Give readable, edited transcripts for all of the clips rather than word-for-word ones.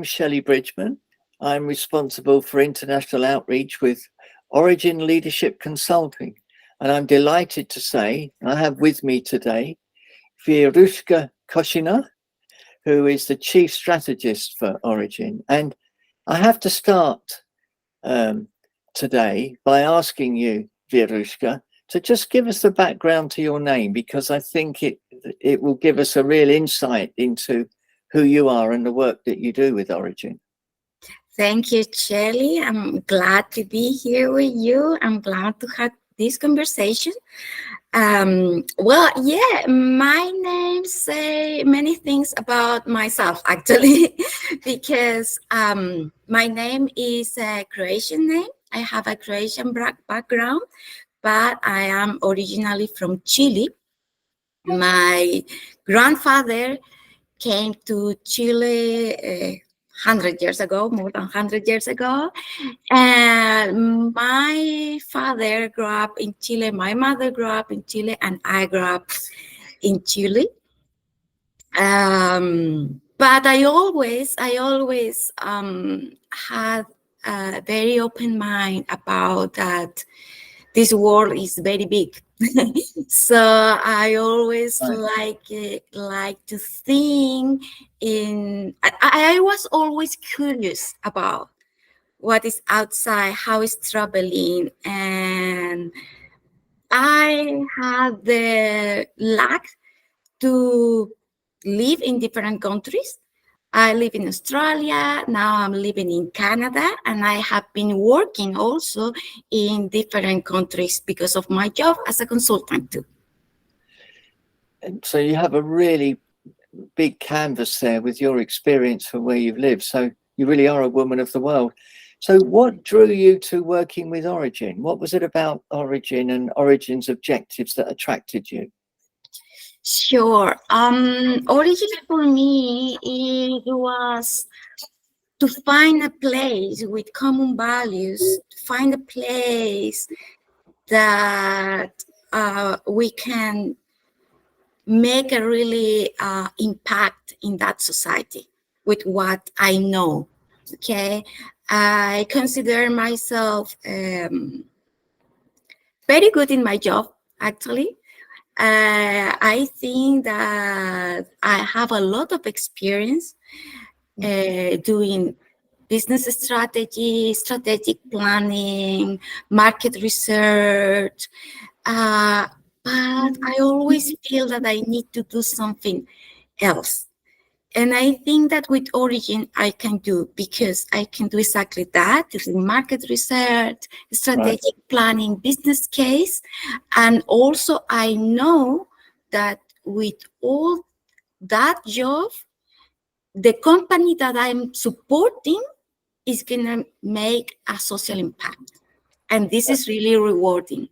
Shelley Bridgman. I'm responsible for international outreach with Origin Leadership Consulting. And I'm delighted to say I have with me today Vjeruska, who is the Chief Strategist for Origin. And I have to start today by asking you, Vjeruska, to just give us the background to your name, because I think it will give us a real insight into who you are and the work that you do with Origin. Thank you, Shelley. I'm glad to be here with you. I'm glad to have this conversation. My name say many things about myself, actually, because my name is a Croatian name. I have a Croatian background, but I am originally from Chile. My grandfather came to Chile 100 years ago, more than 100 years ago. And my father grew up in Chile, my mother grew up in Chile, and I grew up in Chile. But I always had a very open mind about that this world is very big. So I always like to think in. I was always curious about what is outside, how is traveling, and I had the luck to live in different countries. I live in Australia, now I'm living in Canada, and I have been working also in different countries because of my job as a consultant too. And so you have a really big canvas there with your experience from where you've lived. So you really are a woman of the world. So what drew you to working with Origin? What was it about Origin and Origin's objectives that attracted you? Sure. Origin for me, it was to find a place with common values, to find a place that we can make a really impact in that society with what I know. Okay, I consider myself very good in my job, actually. I think that I have a lot of experience doing business strategy, strategic planning, market research. But I always feel that I need to do something else. And I think that with Origin, I can do, because I can do exactly that, doing market research, strategic planning, business case. And also I know that with all that job, the company that I'm supporting is going to make a social impact. And this is really rewarding.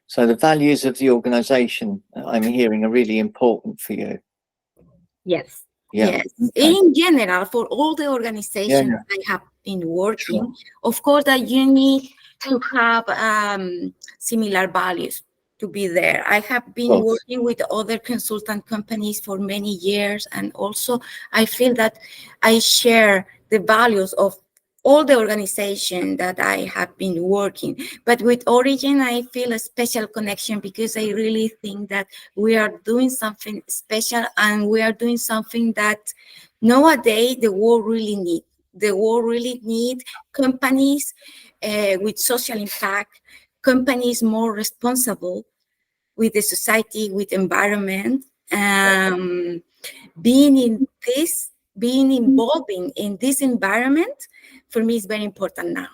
So the values of the organization, I'm hearing, are really important for you. Yes. Yeah. Yes. Okay. In general, for all the organizations I have been working, Sure. Of course that you need to have similar values to be there. I have been working with other consultant companies for many years, and also I feel that I share the values of all the organization that I have been working. But with Origin, I feel a special connection because I really think that we are doing something special, and we are doing something that nowadays the world really needs. The world really needs companies with social impact, companies more responsible with the society, with environment. Being involved in this environment, for me, is very important now.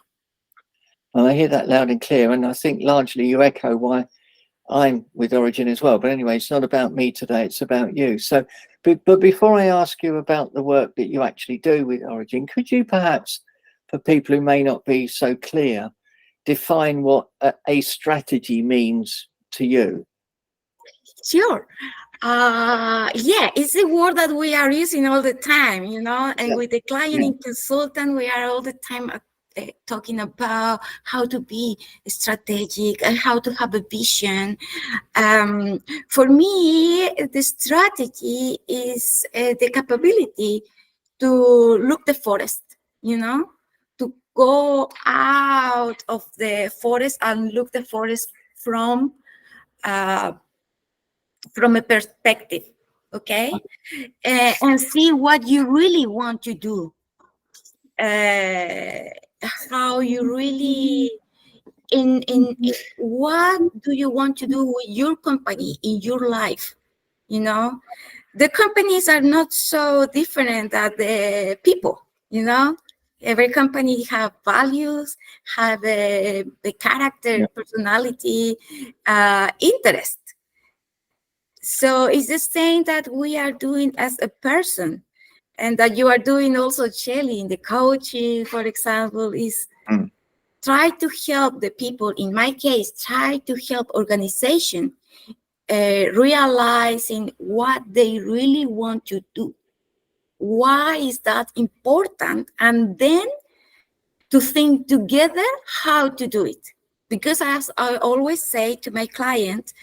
Well, I hear that loud and clear, and I think largely you echo why I'm with Origin as well. But anyway, it's not about me today, it's about you. So, but before I ask you about the work that you actually do with Origin, could you perhaps, for people who may not be so clear, define what a strategy means to you? Sure. It's a word that we are using all the time, and with the client and consultant, we are all the time talking about how to be strategic and how to have a vision. For me, the strategy is the capability to look the forest, to go out of the forest and look the forest from a perspective, okay? And see what you really want to do, how you really, in what do you want to do with your company in your life, The companies are not so different than the people, Every company have values, have the character, personality, interest. So it's the same that we are doing as a person, and that you are doing also, Shelley, in the coaching, for example, is try to help the people. In my case, try to help organization realizing what they really want to do. Why is that important? And then to think together how to do it. Because as I always say to my client,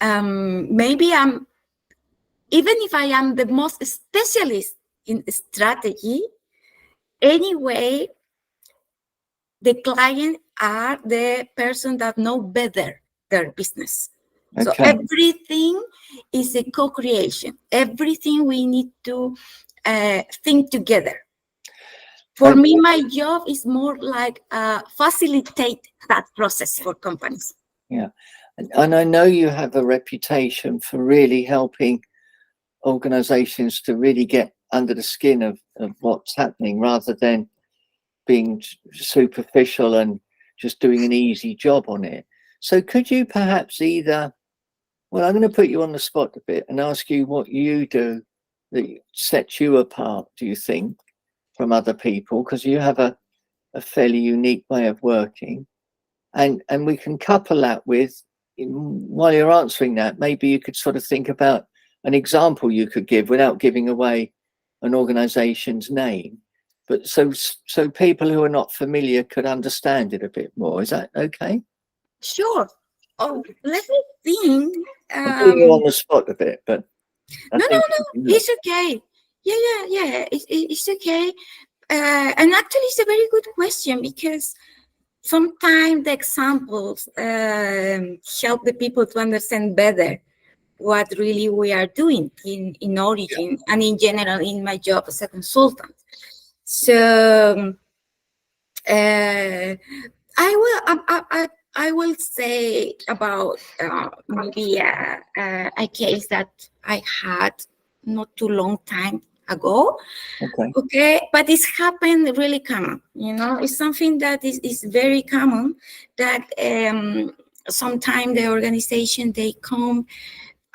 maybe even if I am the most specialist in strategy, anyway, the client are the person that know better their business. So everything is a co-creation. Everything we need to think together. For me, my job is more like facilitate that process for companies. Yeah. And I know you have a reputation for really helping organizations to really get under the skin of what's happening, rather than being superficial and just doing an easy job on it. So could you perhaps I'm going to put you on the spot a bit and ask you what you do that sets you apart, do you think, from other people? Because you have a fairly unique way of working. And we can couple that with, while you're answering that, maybe you could sort of think about an example you could give without giving away an organization's name, but so people who are not familiar could understand it a bit more. Is that okay? Sure. Oh, let me think. I'm putting you on the spot a bit, but no, it's okay. Yeah. It's okay. And actually, it's a very good question, because sometimes the examples help the people to understand better what really we are doing in Origin and in general in my job as a consultant. So I will say about maybe a case that I had not too long time ago. Okay, but it's happened really common. It's something that is very common, that sometimes the organization, they come.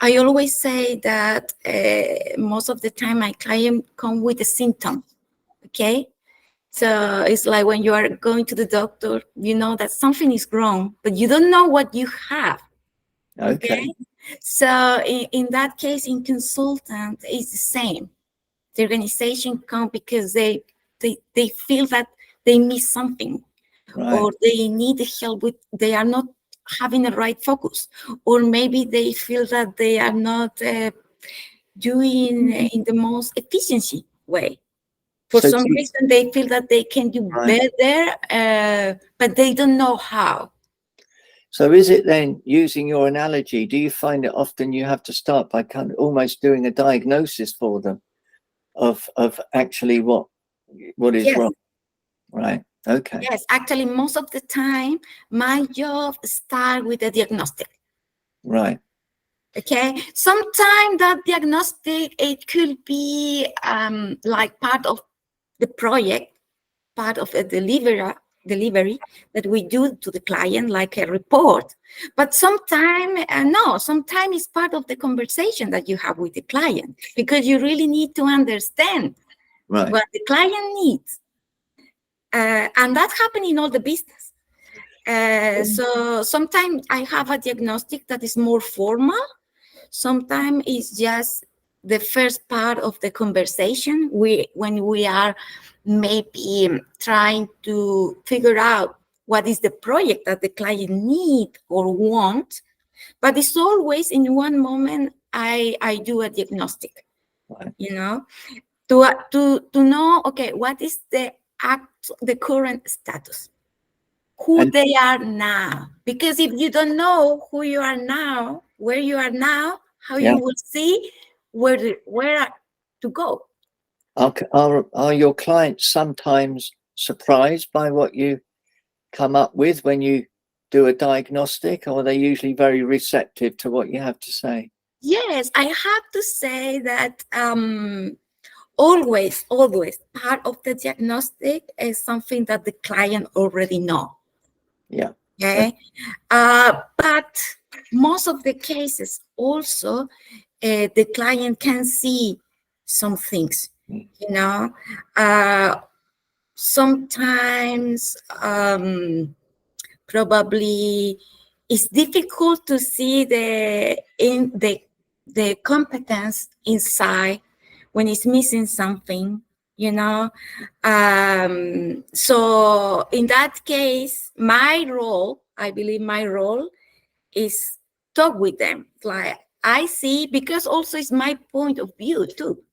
I always say that most of the time my client come with a symptom. Okay, so it's like when you are going to the doctor, you know that something is wrong, but you don't know what you have. Okay. So in that case, in consultant, it's the same. The organization come because they feel that they miss something, or they need help with, they are not having the right focus, or maybe they feel that they are not doing in the most efficiency way. For some reason, they feel that they can do better, but they don't know how. So is it then, using your analogy, do you find that often you have to start by kind of almost doing a diagnosis for them of actually what is wrong? Right. Okay. Yes, actually, most of the time, my job starts with a diagnostic. Right. Okay. Sometimes that diagnostic, it could be like part of the project, part of a delivery that we do to the client, like a report. But sometimes, sometimes it's part of the conversation that you have with the client, because you really need to understand what the client needs. And that happens in all the business. So sometimes I have a diagnostic that is more formal. Sometimes it's just the first part of the conversation, when we are maybe trying to figure out what is the project that the client need or want. But it's always in one moment I do a diagnostic, to know, okay, what is the current status, who And- they are now. Because if you don't know who you are now, where you are now, how Yeah. you will see where to go. Are your clients sometimes surprised by what you come up with when you do a diagnostic, or are they usually very receptive to what you have to say? Yes, I have to say that always part of the diagnostic is something that the client already know. Yeah. Okay. But most of the cases also the client can see some things, you know. Sometimes probably it's difficult to see the competence inside when it's missing something, you know. So in that case, I believe my role is talk with them. Like, I see, because also it's my point of view too,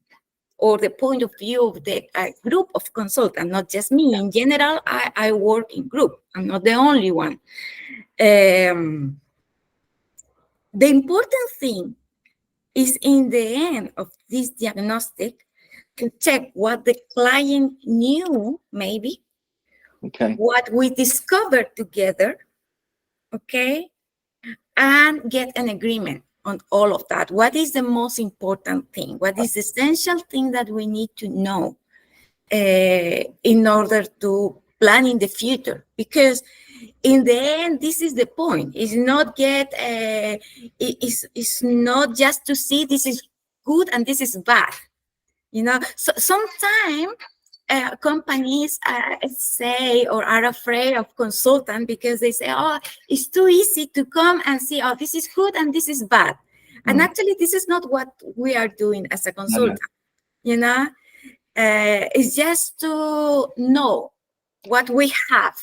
or the point of view of the group of consultants, not just me. In general, I work in group. I'm not the only one. The important thing is, in the end of this diagnostic, to check what the client knew, maybe, Okay. what we discovered together, okay, and get an agreement on all of that. What is the most important thing? What is the essential thing that we need to know in order to plan in the future? Because in the end, this is the point. It's not it's not just to see this is good and this is bad. You know, so sometimes companies say, or are afraid of consultant, because they say, oh, it's too easy to come and see, oh, this is good and this is bad. And actually, this is not what we are doing as a consultant. You know, it's just to know what we have